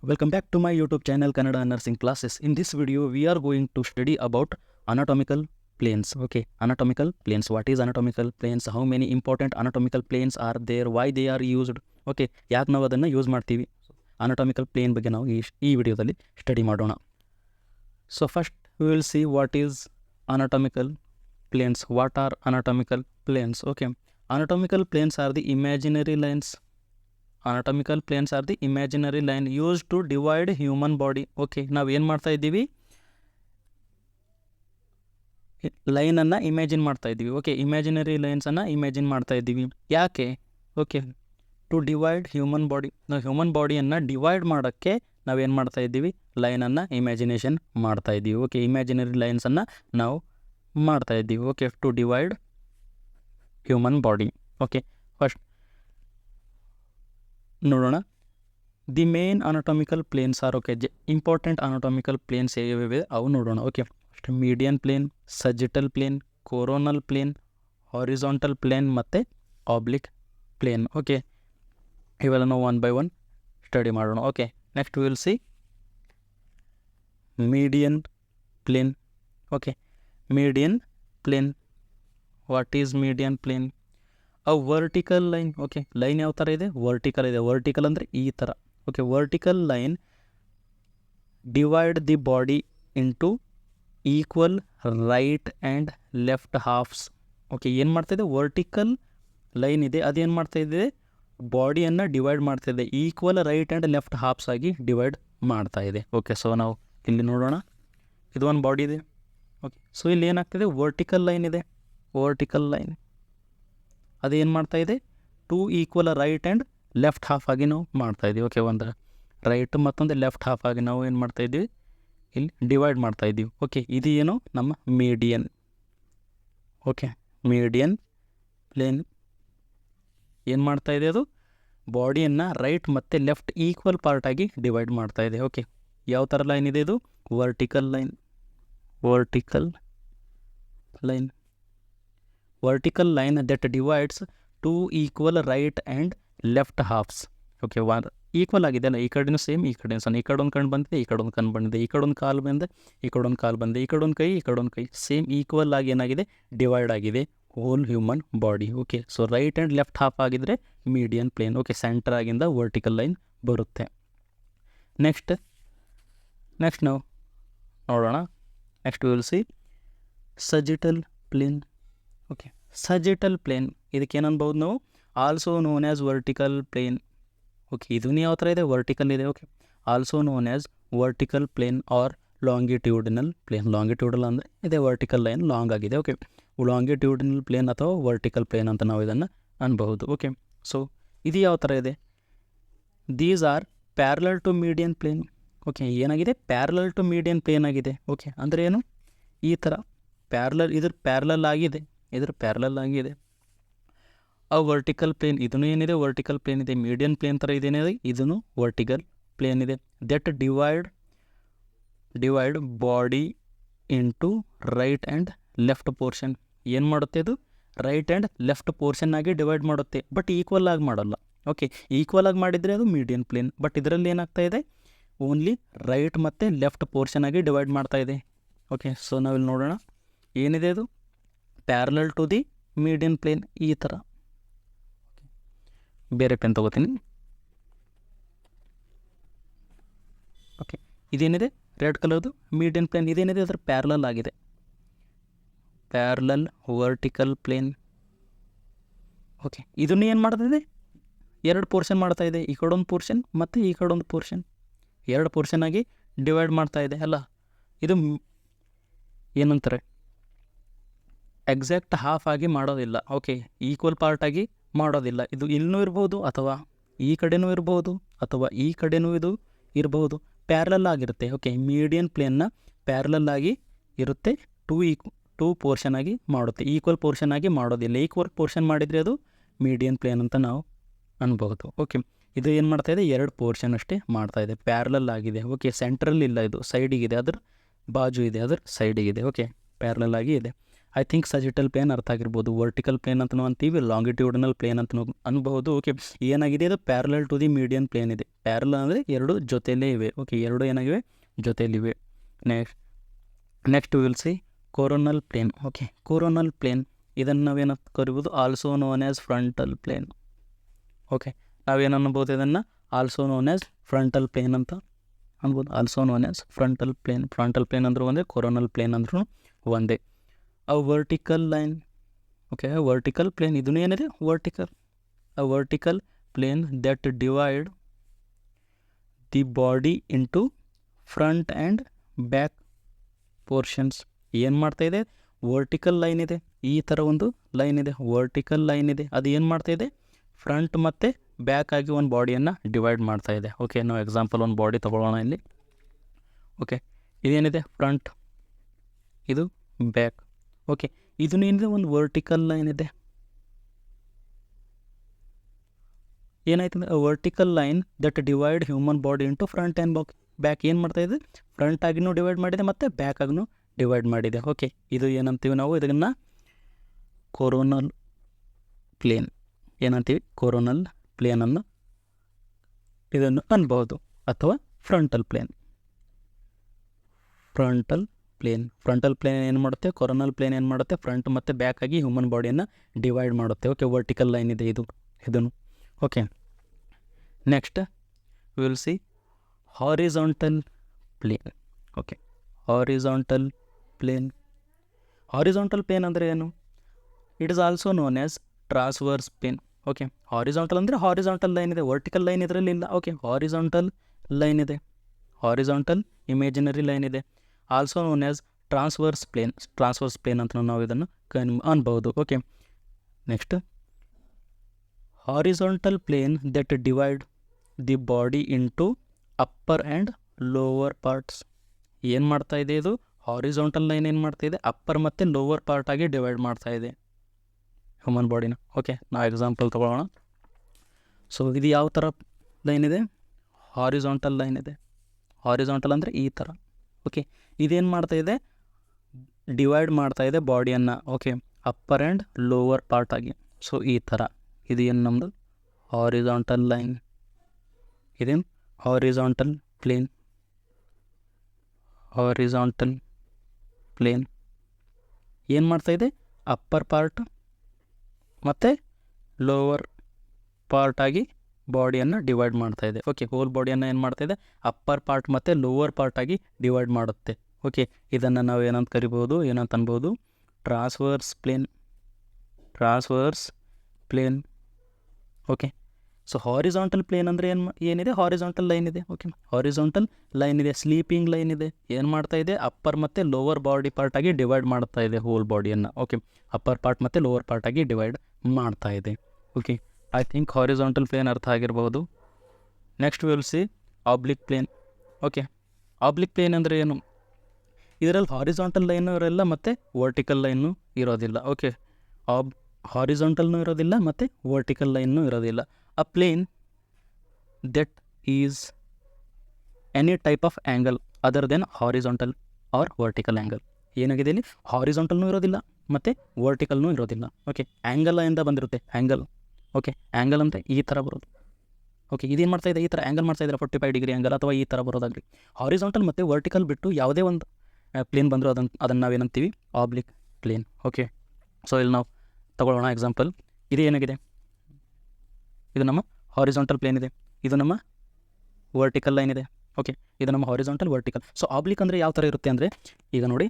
Welcome back to my YouTube channel Kannada Nursing Classes. In this video, we are going to study about anatomical planes. Okay, anatomical planes. What is anatomical planes? How many important anatomical planes are there? Why they are used? Okay, ಯಾಕೆ ನಾವು ಅದನ್ನು use ಮಾಡ್ತೀವಿ? Anatomical plane ಬಗ್ಗೆ ನಾವು ಈ ವಿಡಿಯೋದಲ್ಲಿ study ಮಾಡೋಣ. So first we will see what is anatomical planes. What are anatomical planes? Okay, anatomical planes are the imaginary lines. Anatomical planes are the imaginary line used to divide human body. Okay, ನಾವು ಏನು ಮಾಡ್ತಾ ಇದ್ದೀವಿ, ಲೈನನ್ನು imagine ಮಾಡ್ತಾ ಇದ್ದೀವಿ. Okay, imaginary ಲೈನ್ಸನ್ನು imagine ಮಾಡ್ತಾ ಇದ್ದೀವಿ. ಯಾಕೆ? Okay, to divide human body. ನಾವು ಹ್ಯೂಮನ್ ಬಾಡಿಯನ್ನು ಡಿವೈಡ್ ಮಾಡೋಕ್ಕೆ ನಾವೇನು ಮಾಡ್ತಾ ಇದ್ದೀವಿ, ಲೈನನ್ನು ಇಮ್ಯಾಜಿನೇಷನ್ ಮಾಡ್ತಾ ಇದ್ದೀವಿ. ಓಕೆ, ಇಮ್ಯಾಜಿನರಿ ಲೈನ್ಸನ್ನು ನಾವು ಮಾಡ್ತಾ ಇದ್ದೀವಿ. Okay, to divide human body. Okay, first ನೋಡೋಣ. The main anatomical planes are. Okay, important anatomical planes ಯಾವ್ಯಾವಿವೆ ಅವು ನೋಡೋಣ. Okay, first median plane, sagittal plane, coronal plane, horizontal plane ಮತ್ತು ಆಬ್ಲಿಕ್ ಪ್ಲೇನ್. ಓಕೆ, ಇವೆಲ್ಲ ನಾವು ಒನ್ ಬೈ ಒನ್ ಸ್ಟಡಿ ಮಾಡೋಣ. Okay, next will see median plane. Okay, median plane. What is median plane? A vertical line. Okay, line ಯಾವ ಥರ ಇದೆ? Vertical ಇದೆ. Vertical ಅಂದರೆ ಈ ಥರ. Okay, vertical line divide the body into equal right and left halves. Okay, ಏನು ಮಾಡ್ತಾಯಿದೆ? Vertical line ಇದೆ, ಅದೇನು ಮಾಡ್ತಾಯಿದೆ? ಬಾಡಿಯನ್ನು ಡಿವೈಡ್ ಮಾಡ್ತಾಯಿದೆ. Equal right and left halves ಆಗಿ ಡಿವೈಡ್ ಮಾಡ್ತಾಯಿದೆ. ಓಕೆ, ಸೊ ನಾವು ಇಲ್ಲಿ ನೋಡೋಣ. ಇದು ಒಂದು ಬಾಡಿ ಇದೆ. ಓಕೆ, ಸೊ ಇಲ್ಲಿ ಏನಾಗ್ತಿದೆ? ವರ್ಟಿಕಲ್ ಲೈನ್ ಇದೆ. ವರ್ಟಿಕಲ್ ಲೈನ್ ಅದೇನು ಮಾಡ್ತಾಯಿದೆ? Two equal right and left half ಆಗಿ ನಾವು ಮಾಡ್ತಾಯಿದ್ದೀವಿ. ಓಕೆ, ಒಂದು ರೈಟ್ ಮತ್ತೊಂದು ಲೆಫ್ಟ್ ಹಾಫ್ ಆಗಿ ನಾವು ಏನು ಮಾಡ್ತಾಯಿದ್ದೀವಿ, ಇಲ್ಲಿ ಡಿವೈಡ್ ಮಾಡ್ತಾಯಿದ್ದೀವಿ. ಓಕೆ, ಇದು ಏನು? ನಮ್ಮ ಮೀಡಿಯನ್. ಓಕೆ, ಮೀಡಿಯನ್ ಪ್ಲೇನ್ ಏನು ಮಾಡ್ತಾಯಿದೆ? ಅದು ಬಾಡಿಯನ್ನು ರೈಟ್ ಮತ್ತು ಲೆಫ್ಟ್ ಈಕ್ವಲ್ ಪಾರ್ಟಾಗಿ ಡಿವೈಡ್ ಮಾಡ್ತಾಯಿದೆ. ಓಕೆ, ಯಾವ ಥರ ಲೈನ್ ಇದೆ ಇದು? Vertical line. Vertical line. Vertical line that divides two equal right and left halves. Okay, equal ಆಗಿದೆ ಅಲ್ಲ, ಈ ಕಡೆನೂ ಸೇಮ್, ಈ ಕಡೆ ಸಣ್ಣ, ಈ ಕಡೆ ಒಂದು ಕಣ್ಣು ಬಂದಿದೆ, ಈ ಕಡೆ ಒಂದು ಕಣ್ಣು ಬಂದಿದೆ, ಈ ಕಡೆ ಒಂದು ಕಾಲು ಬಂದಿದೆ, ಈ ಕಡೆ ಒಂದು ಕಾಲು ಬಂದಿದೆ, ಈ ಕಡೆ ಒಂದು ಕೈ, ಈ ಕಡೆ ಒಂದು ಕೈ, ಸೇಮ್ ಈಕ್ವಲ್ ಆಗಿ ಏನಾಗಿದೆ? ಡಿವೈಡ್ ಆಗಿದೆ whole human body. Okay, so right and left half ಆಗಿದ್ದರೆ ಮೀಡಿಯನ್ ಪ್ಲೇನ್. ಓಕೆ, ಸೆಂಟರ್ ಆಗಿಂದ ವರ್ಟಿಕಲ್ ಲೈನ್ ಬರುತ್ತೆ. ನೆಕ್ಸ್ಟ್ ನಾವು ನೋಡೋಣ. Next will see sagittal plane. Okay, sagittal plane ಇದಕ್ಕೆ ಏನು ಅನ್ಬೋದು ನಾವು? Also known as vertical plane. Okay, ಇದೂ ಯಾವ ಥರ ಇದೆ? ವರ್ಟಿಕಲ್ ಇದೆ. Okay, also known as vertical plane or longitudinal plane. Longitudinal ಅಂದರೆ ಇದೆ, ವರ್ಟಿಕಲ್ ಲೈನ್ ಲಾಂಗ್ ಆಗಿದೆ. ಓಕೆ, ಲಾಂಗಿಟ್ಯೂಡಿನಲ್ ಪ್ಲೇನ್ ಅಥವಾ ವರ್ಟಿಕಲ್ ಪ್ಲೇನ್ ಅಂತ ನಾವು ಇದನ್ನು ಅನ್ಬಹುದು. ಓಕೆ, ಸೊ ಇದು ಯಾವ ಥರ ಇದೆ? These are parallel to median plane. Okay, ಏನಾಗಿದೆ? ಪ್ಯಾರಲಲ್ ಟು ಮೀಡಿಯನ್ ಪ್ಲೇನ್ ಆಗಿದೆ. ಓಕೆ, ಅಂದರೆ ಏನು? ಈ ಥರ ಪ್ಯಾರಲಲ್, ಇದ್ರ ಪ್ಯಾರಲಲ್ ಆಗಿದೆ, ಇದ್ರ ಪ್ಯಾರಲಲ್ ಆಗಿದೆ. ಆ ವರ್ಟಿಕಲ್ ಪ್ಲೇನ್ ಇದೂ ಏನಿದೆ? ವರ್ಟಿಕಲ್ ಪ್ಲೇನ್ ಇದೆ. ಮೀಡಿಯನ್ ಪ್ಲೇನ್ ಥರ ಇದೇನಿದೆ? ಇದೂ ವರ್ಟಿಕಲ್ ಪ್ಲೇನ್ ಇದೆ. That divide body into right and left portion. ಏನು ಮಾಡುತ್ತೆ? ಅದು ರೈಟ್ ಆ್ಯಂಡ್ ಲೆಫ್ಟ್ ಪೋರ್ಷನ್ ಆಗಿ ಡಿವೈಡ್ ಮಾಡುತ್ತೆ, ಬಟ್ ಈಕ್ವಲ್ ಆಗಿ ಮಾಡಲ್ಲ. ಓಕೆ, ಈಕ್ವಲ್ ಆಗಿ ಮಾಡಿದರೆ ಅದು ಮೀಡಿಯನ್ ಪ್ಲೇನ್, ಬಟ್ ಇದರಲ್ಲಿ ಏನಾಗ್ತಾ ಇದೆ? ಓನ್ಲಿ ರೈಟ್ ಮತ್ತು ಲೆಫ್ಟ್ ಪೋರ್ಷನ್ ಆಗಿ ಡಿವೈಡ್ ಮಾಡ್ತಾ ಇದೆ. ಓಕೆ, ಸೊ ನಾವಿಲ್ಲಿ ನೋಡೋಣ. ಏನಿದೆ ಅದು? Parallel to the median plane. ಈ ಥರ ಬೇರೆ ಪೆನ್ ತೊಗೋತೀನಿ. ಓಕೆ, ಇದೇನಿದೆ? ರೆಡ್ ಕಲರ್ದು ಮೀಡಿಯನ್ ಪ್ಲೇನ್. ಇದೇನಿದೆ? ಅದರ ಪ್ಯಾರಲಲ್ ಆಗಿದೆ. Parallel vertical plane. ಓಕೆ, ಇದನ್ನು ಏನು ಮಾಡ್ತಾಯಿದೆ? ಎರಡು ಪೋರ್ಷನ್ ಮಾಡ್ತಾ ಇದೆ. ಈ ಕಡೊಂದು ಪೋರ್ಷನ್ ಮತ್ತು ಈ ಕಡೊಂದು ಪೋರ್ಷನ್, ಎರಡು ಪೋರ್ಷನ್ ಆಗಿ ಡಿವೈಡ್ ಮಾಡ್ತಾ ಇದೆ ಅಲ್ಲ. ಇದು ಏನಂತಾರೆ? ಎಕ್ಸಾಕ್ಟ್ ಹಾಫ್ ಆಗಿ ಮಾಡೋದಿಲ್ಲ. ಓಕೆ, ಈಕ್ವಲ್ ಪಾರ್ಟಾಗಿ ಮಾಡೋದಿಲ್ಲ. ಇದು ಇಲ್ಲೂ ಇರ್ಬೋದು, ಅಥವಾ ಈ ಕಡೆನೂ ಇರ್ಬೋದು, ಅಥವಾ ಈ ಕಡೆನೂ ಇದು ಇರ್ಬೋದು. ಪ್ಯಾರಲಲ್ ಆಗಿರುತ್ತೆ. ಓಕೆ, ಮೀಡಿಯನ್ ಪ್ಲೇನ್ನ ಪ್ಯಾರಲಲ್ ಆಗಿ ಇರುತ್ತೆ. ಟೂ ಪೋರ್ಷನ್ ಆಗಿ ಮಾಡುತ್ತೆ. ಈಕ್ವಲ್ ಪೋರ್ಷನ್ ಆಗಿ ಮಾಡೋದಿಲ್ಲ. ಈಕ್ವಲ್ ಪೋರ್ಷನ್ ಮಾಡಿದರೆ ಅದು ಮೀಡಿಯನ್ ಪ್ಲೇನ್ ಅಂತ ನಾವು ಅನ್ಬೋದು. ಓಕೆ, ಇದು ಏನು ಮಾಡ್ತಾಯಿದೆ? ಎರಡು ಪೋರ್ಷನ್ ಅಷ್ಟೇ ಮಾಡ್ತಾಯಿದೆ. ಪ್ಯಾರಲಲ್ ಆಗಿದೆ. ಓಕೆ, ಸೆಂಟ್ರಲ್ ಇಲ್ಲ, ಇದು ಸೈಡಿಗಿದೆ, ಅದ್ರ ಬಾಜು ಇದೆ, ಅದ್ರ ಸೈಡಿಗಿದೆ. ಓಕೆ, ಪ್ಯಾರಲಲ್ ಆಗಿ ಇದೆ. ಐ ಥಿಂಕ್ ಸಜಿಟಲ್ ಪ್ಲೇನ್ ಅರ್ಥ ಆಗಿರ್ಬೋದು. ವರ್ಟಿಕಲ್ ಪ್ಲೇನ್ ಅಂತಲೂ ಅಂತೀವಿ, ಲಾಂಗಿಟ್ಯೂಡನಲ್ ಪ್ಲೇನ್ ಅಂತಲೂ ಅನ್ಬಹುದು. ಓಕೆ, ಏನಾಗಿದೆ ಇದು parallel to the median plane ಇದೆ. ಪ್ಯಾರಲಲ್ ಅಂದರೆ ಎರಡು ಜೊತೆಯಲ್ಲೇ ಇವೆ. ಓಕೆ, ಎರಡು ಏನಾಗಿವೆ ಜೊತೆಯಲ್ಲಿವೆ. Next will see coronal plane. Okay, coronal plane ಇದನ್ನು ನಾವೇನು ಕರಿಬೋದು also known as frontal plane. Okay, ನಾವೇನು ಅನ್ಬೋದು ಇದನ್ನು also known as frontal plane ಅಂತ ಅನ್ಬೋದು. Also known as frontal plane. Frontal plane ಅಂದರೂ ಒಂದೇ, ಕೊರೋನಲ್ ಪ್ಲೇನ್ ಅಂದ್ರೂ ಒಂದೇ. A vertical line. Okay, vertical plane ಇದೂ ಏನಿದೆ vertical. A vertical plane that divide the body into front and back portions. ಏನು ಮಾಡ್ತಾಯಿದೆ, ವರ್ಟಿಕಲ್ ಲೈನ್ ಇದೆ, ಈ ಥರ ಒಂದು ಲೈನ್ ಇದೆ, ವರ್ಟಿಕಲ್ ಲೈನ್ ಇದೆ. ಅದು ಏನು ಮಾಡ್ತಾಯಿದೆ, ಫ್ರಂಟ್ ಮತ್ತು ಬ್ಯಾಕ್ ಆಗಿ ಒಂದು ಬಾಡಿಯನ್ನು ಡಿವೈಡ್ ಮಾಡ್ತಾಯಿದೆ. ಓಕೆ, ನಾವು ಎಕ್ಸಾಂಪಲ್ ಒಂದು ಬಾಡಿ ತೊಗೊಳ್ಳೋಣ ಇಲ್ಲಿ. ಓಕೆ, ಇದೇನಿದೆ ಫ್ರಂಟ್, ಇದು ಬ್ಯಾಕ್. ಓಕೆ, ಇದೂ ಏನಿದೆ ಒಂದು ವರ್ಟಿಕಲ್ ಲೈನ್ ಇದೆ. ಏನಾಯ್ತಂದರೆ vertical line that divide human body into front and back. ಏನು ಮಾಡ್ತಾಯಿದೆ, ಫ್ರಂಟ್ ಆಗಿನೂ ಡಿವೈಡ್ ಮಾಡಿದೆ ಮತ್ತು ಬ್ಯಾಕ್ ಆಗಿನೂ ಡಿವೈಡ್ ಮಾಡಿದೆ. ಓಕೆ, ಇದು ಏನಂತೀವಿ ನಾವು ಇದನ್ನು ಕೊರೋನಲ್ ಪ್ಲೇನ್ ಏನಂತೀವಿ, ಕೊರೋನಲ್ ಪ್ಲೇನನ್ನು ಇದನ್ನು ಅನ್ಬೋದು, ಅಥವಾ ಫ್ರಂಟಲ್ ಪ್ಲೇನ್. ಫ್ರಂಟಲ್ ಪ್ಲೇನ್ ಏನು ಮಾಡುತ್ತೆ, ಕೊರೋನಲ್ ಪ್ಲೇನ್ ಏನು ಮಾಡುತ್ತೆ, ಫ್ರಂಟ್ ಮತ್ತು ಬ್ಯಾಕ್ ಆಗಿ ಹ್ಯೂಮನ್ ಬಾಡಿಯನ್ನು ಡಿವೈಡ್ ಮಾಡುತ್ತೆ. ಓಕೆ, ವರ್ಟಿಕಲ್ ಲೈನ್ ಇದೆ ಇದನ್ನು. Okay, next will see horizontal plane. Okay, horizontal plane. Horizontal plane ಅಂದರೆ ಏನು, it is also known as transverse plane. Okay, horizontal ಅಂದರೆ ಹಾರಿಜಾಂಟಲ್ ಲೈನ್ ಇದೆ, ವರ್ಟಿಕಲ್ ಲೈನ್ ಇದರಲ್ಲಿ ಇಲ್ಲ. ಓಕೆ, ಹಾರಿಜಾಂಟಲ್ ಲೈನ್ ಇದೆ, ಹಾರಿಜಾಂಟಲ್ ಇಮೇಜಿನರಿ ಲೈನ್ ಇದೆ, also known as transverse plane ಅಂತ ನಾವು ಇದನ್ನು ಅನ್ಬೋದು. Okay, next horizontal plane that divide the body into upper and lower parts. ಏನು ಮಾಡ್ತಾ ಇದೆ ಇದು, ಹಾರಿಜಾಂಟಲ್ ಲೈನ್ ಏನು ಮಾಡ್ತಾಯಿದೆ, ಅಪ್ಪರ್ ಮತ್ತು ಲೋವರ್ ಪಾರ್ಟಾಗಿ ಡಿವೈಡ್ ಮಾಡ್ತಾಯಿದೆ ಹ್ಯೂಮನ್ ಬಾಡಿನ. ಓಕೆ, ನಾವು ಎಕ್ಸಾಂಪಲ್ ತೊಗೊಳ್ಳೋಣ. ಸೊ ಇದು ಯಾವ ಥರ ಲೈನ್ ಇದೆ, ಹಾರಿಜಾಂಟಲ್ ಲೈನ್ ಇದೆ. ಹಾರಿಜಾಂಟಲ್ ಅಂದರೆ ಈ ಥರ. ಓಕೆ, ಇದೇನು ಮಾಡ್ತಾಯಿದೆ, ಡಿವೈಡ್ ಮಾಡ್ತಾಯಿದೆ ಬಾಡಿಯನ್ನು. ಓಕೆ, ಅಪ್ಪರ್ ಆ್ಯಂಡ್ ಲೋವರ್ ಪಾರ್ಟಾಗಿ. ಸೊ ಈ ಥರ ಇದು ಏನು ನಮ್ಮದು ಹಾರಿಜಾಂಟಲ್ ಲೈನ್, ಇದೇನು ಹಾರಿಜಾಂಟಲ್ ಪ್ಲೇನ್. ಹಾರಿಜಾಂಟಲ್ ಪ್ಲೇನ್ ಏನು ಮಾಡ್ತಾಯಿದೆ, ಅಪ್ಪರ್ ಪಾರ್ಟ್ ಮತ್ತು ಲೋವರ್ ಪಾರ್ಟಾಗಿ ಬಾಡಿಯನ್ನು ಡಿವೈಡ್ ಮಾಡ್ತಾಯಿದೆ. ಓಕೆ, ಹೋಲ್ ಬಾಡಿಯನ್ನು ಏನು ಮಾಡ್ತಾಯಿದೆ, ಅಪ್ಪರ್ ಪಾರ್ಟ್ ಮತ್ತು ಲೋವರ್ ಪಾರ್ಟಾಗಿ ಡಿವೈಡ್ ಮಾಡುತ್ತೆ. ಓಕೆ, ಇದನ್ನು ನಾವು ಏನಂತ ಕರಿಬೋದು, ಏನಂತ ಅನ್ಬೋದು, transverse plane. Okay, so horizontal plane ಅಂದರೆ ಏನಿದೆ, ಹಾರಿಜಾಂಟಲ್ ಲೈನ್ ಇದೆ. ಓಕೆ, ಹಾರಿಜಾಂಟಲ್ ಲೈನ್ ಇದೆ, ಸ್ಲೀಪಿಂಗ್ ಲೈನ್ ಇದೆ. ಏನು ಮಾಡ್ತಾ ಇದೆ, ಅಪ್ಪರ್ ಮತ್ತು ಲೋವರ್ ಬಾಡಿ ಪಾರ್ಟಾಗಿ ಡಿವೈಡ್ ಮಾಡ್ತಾ ಇದೆ ಹೋಲ್ ಬಾಡಿಯನ್ನು. ಓಕೆ, ಅಪ್ಪರ್ ಪಾರ್ಟ್ ಮತ್ತು ಲೋವರ್ ಪಾರ್ಟಾಗಿ ಡಿವೈಡ್ ಮಾಡ್ತಾ ಇದೆ. Okay, I think horizontal plane ಅರ್ಥ ಆಗಿರ್ಬೋದು. Next will see oblique plane. Okay, oblique plane ಅಂದರೆ ಏನು, ಇದರಲ್ಲಿ ಹಾರಿಜಾಂಟಲ್ ಲೈನು ಇರೋಲ್ಲ ಮತ್ತು ವರ್ಟಿಕಲ್ ಲೈನು ಇರೋದಿಲ್ಲ. ಓಕೆ, ಹಾರಿಜಾಂಟಲ್ನೂ ಇರೋದಿಲ್ಲ ಮತ್ತು ವರ್ಟಿಕಲ್ ಲೈನ್ನೂ ಇರೋದಿಲ್ಲ. A plane that is any type of angle other than horizontal or vertical angle. ಏನಾಗಿದೆ ಇಲ್ಲಿ, ಹಾರಿಜಾಂಟಲ್ನೂ ಇರೋದಿಲ್ಲ ಮತ್ತು ವರ್ಟಿಕಲ್ನೂ ಇರೋದಿಲ್ಲ. ಓಕೆ, ಆ್ಯಂಗಲ್ ಇಂದ ಬಂದಿರುತ್ತೆ ಆ್ಯಂಗಲ್. ಓಕೆ, ಆ್ಯಂಗಲ್ ಅಂದರೆ ಈ ಥರ ಬರೋದು. ಓಕೆ, ಇದೇನು ಮಾಡ್ತಾಯಿದೆ, ಈ ಥರ ಆ್ಯಂಗಲ್ ಮಾಡ್ತಾಯಿದ್ರೆ 45 ಡಿಗ್ರಿ ಆ್ಯಂಗಲ್ ಅಥವಾ ಈ ಥರ ಬರೋದಾಗಲಿ. ಹಾರಿಜಾಂಟಲ್ ಮತ್ತು ವರ್ಟಿಕಲ್ ಬಿಟ್ಟು ಯಾವುದೇ ಒಂದು ಪ್ಲೇನ್ ಬಂದರೂ ಅದನ್ನು ನಾವೇನಂತೀವಿ ಆಬ್ಲಿಕ್ ಪ್ಲೇನ್. ಓಕೆ, ಸೊ ಇಲ್ಲಿ ನಾವು ತಗೊಳ್ಳೋಣ ಎಕ್ಸಾಂಪಲ್. ಇದು ಏನಾಗಿದೆ, ಇದು ನಮ್ಮ ಹಾರಿಜಾಂಟಲ್ ಪ್ಲೇನ್ ಇದೆ, ಇದು ನಮ್ಮ ವರ್ಟಿಕಲ್ ಲೈನ್ ಇದೆ. ಓಕೆ, ಇದು ನಮ್ಮ ಹಾರಿಜಾಂಟಲ್ ವರ್ಟಿಕಲ್. ಸೊ ಆಬ್ಲಿಕ್ ಅಂದರೆ ಯಾವ ಥರ ಇರುತ್ತೆ ಅಂದರೆ, ಈಗ ನೋಡಿ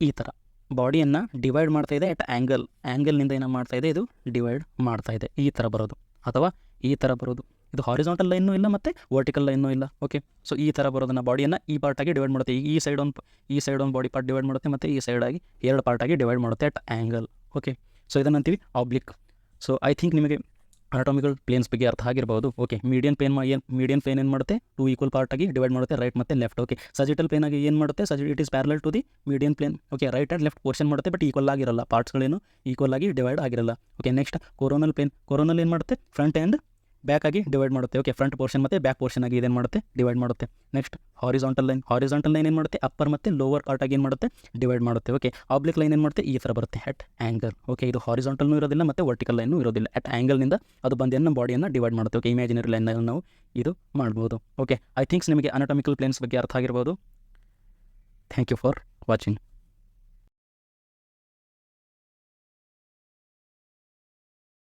ಈ ಥರ ಬಾಡಿಯನ್ನು ಡಿವೈಡ್ ಮಾಡ್ತಾಯಿದೆ ಎಟ್ ಆ್ಯಂಗಲ್ನಿಂದ ಏನು ಮಾಡ್ತಾಯಿದೆ, ಇದು ಡಿವೈಡ್ ಮಾಡ್ತಾಯಿದೆ. ಈ ಥರ ಬರೋದು ಅಥವಾ ಈ ಥರ ಬರೋದು. ಇದು ಹಾರಿಜಾಂಟಲ್ ಲೈನ್ನೂ ಇಲ್ಲ ಮತ್ತು ವರ್ಟಿಕಲ್ ಲೈನ್ನೂ ಇಲ್ಲ. ಓಕೆ, ಸೊ ಈ ಥರ ಬರೋದನ್ನು ಬಾಡಿಯನ್ನು ಈ ಪಾರ್ಟಾಗಿ ಡಿವೈಡ್ ಮಾಡುತ್ತೆ. ಈ ಸೈಡ್ ಒಂದು ಬಾಡಿ ಪಾರ್ಟ್ ಡಿವೈಡ್ ಮಾಡುತ್ತೆ ಮತ್ತು ಈ ಸೈಡಾಗಿ 2 ಪಾರ್ಟಾಗಿ ಡಿವೈಡ್ ಮಾಡುತ್ತೆ ಅಟ್ ಆ್ಯಂಗಲ್. ಓಕೆ, ಸೊ ಇದನ್ನು ಅಂತೀವಿ ಆಬ್ಲಿಕ್. ಸೊ ಐ ಥಿಂಕ್ ನಿಮಗೆ ಅನಾಟಮಿಕಲ್ ಪ್ಲೇನ್ಸ್ ಬಗ್ಗೆ ಅರ್ಥ ಆಗಿರ್ಬೋದು. ಓಕೆ, ಮೀಡಿಯನ್ ಪ್ಲೇನ್ ಏನು ಮಾಡುತ್ತೆ, 2 ಈಕ್ವಲ್ ಪಾರ್ಟಾಗಿ ಡಿವೈಡ್ ಮಾಡುತ್ತೆ, ರೈಟ್ ಮತ್ತು ಲೆಫ್ಟ್. ಓಕೆ, ಸಜಿಟಲ್ ಪ್ಲೇನ್ ಆಗಿ ಏನು ಮಾಡುತ್ತೆ, it is parallel to the median plane. Okay, right and left portion ಮಾಡುತ್ತೆ, ಬಟ್ ಈಕ್ವಲ್ ಆಗಿರಲ್ಲ, ಪಾರ್ಟ್ಸ್ಗಳೇನು ಈಕ್ವಲ್ ಆಗಿ ಡಿವೈಡ್ ಆಗಿರಲ್ಲ. ಓಕೆ, ನೆಕ್ಸ್ಟ್ ಕೊರೋನಲ್ ಪ್ಲೇನ್ ಏನು ಮಾಡುತ್ತೆ, ಫ್ರಂಟ್ ಆ್ಯಂಡ್ ಬ್ಯಾಕ್ ಆಗಿ ಡಿವೈಡ್ ಮಾಡುತ್ತೆ. ಓಕೆ, ಫ್ರಂಟ್ ಪೋರ್ಷನ್ ಮತ್ತು ಬ್ಯಾಕ್ ಪೋರ್ಷನ್ ಆಗಿ ಇದೇನು ಮಾಡುತ್ತೆ, ಡಿವೈಡ್ ಮಾಡುತ್ತೆ. ನೆಕ್ಸ್ಟ್ ಹಾರಿಸಾಂಟಲ್ ಲೈನ್ ಏನು ಮಾಡುತ್ತೆ, ಅಪ್ಪರ್ ಮತ್ತು ಲೋವರ್ ಪಾರ್ಟ್ ಆಗಿ ಏನು ಮಾಡುತ್ತೆ, ಡಿವೈಡ್ ಮಾಡುತ್ತೆ. ಓಕೆ, ಆಬ್ಲಿಕ್ ಲೈನ್ ಏನು ಮಾಡುತ್ತೆ, ಈ ಥರ ಬರುತ್ತೆ ಅಟ್ ಆ್ಯಂಗಲ್. ಓಕೆ, ಇದು ಹಾರಿಸಾಂಟಲ್ನೂ ಇರೋದಿಲ್ಲ ಮತ್ತು ವರ್ಟಿಕಲ್ ಲೈನು ಇರೋದಿಲ್ಲ, ಅಟ್ ಆ್ಯಂಗಲ್ನಿಂದ ಅದು ಬಂದು ನಮ್ಮ ಬಾಡಿಯನ್ನು ಡಿವೈಡ್ ಮಾಡುತ್ತೆ. ಓಕೆ, ಇಮ್ಯಾಜಿನರಿ ಲೈನಲ್ಲಿ ನಾವು ಇದು ಮಾಡ್ಬೋದು. ಓಕೆ, ಐ ಥಿಂಕ್ಸ್ ನಿಮಗೆ ಅನಾಟಮಿಕಲ್ ಪ್ಲೇನ್ಸ್ ಬಗ್ಗೆ ಅರ್ಥ ಆಗಿರ್ಬೋದು. Thank you for watching.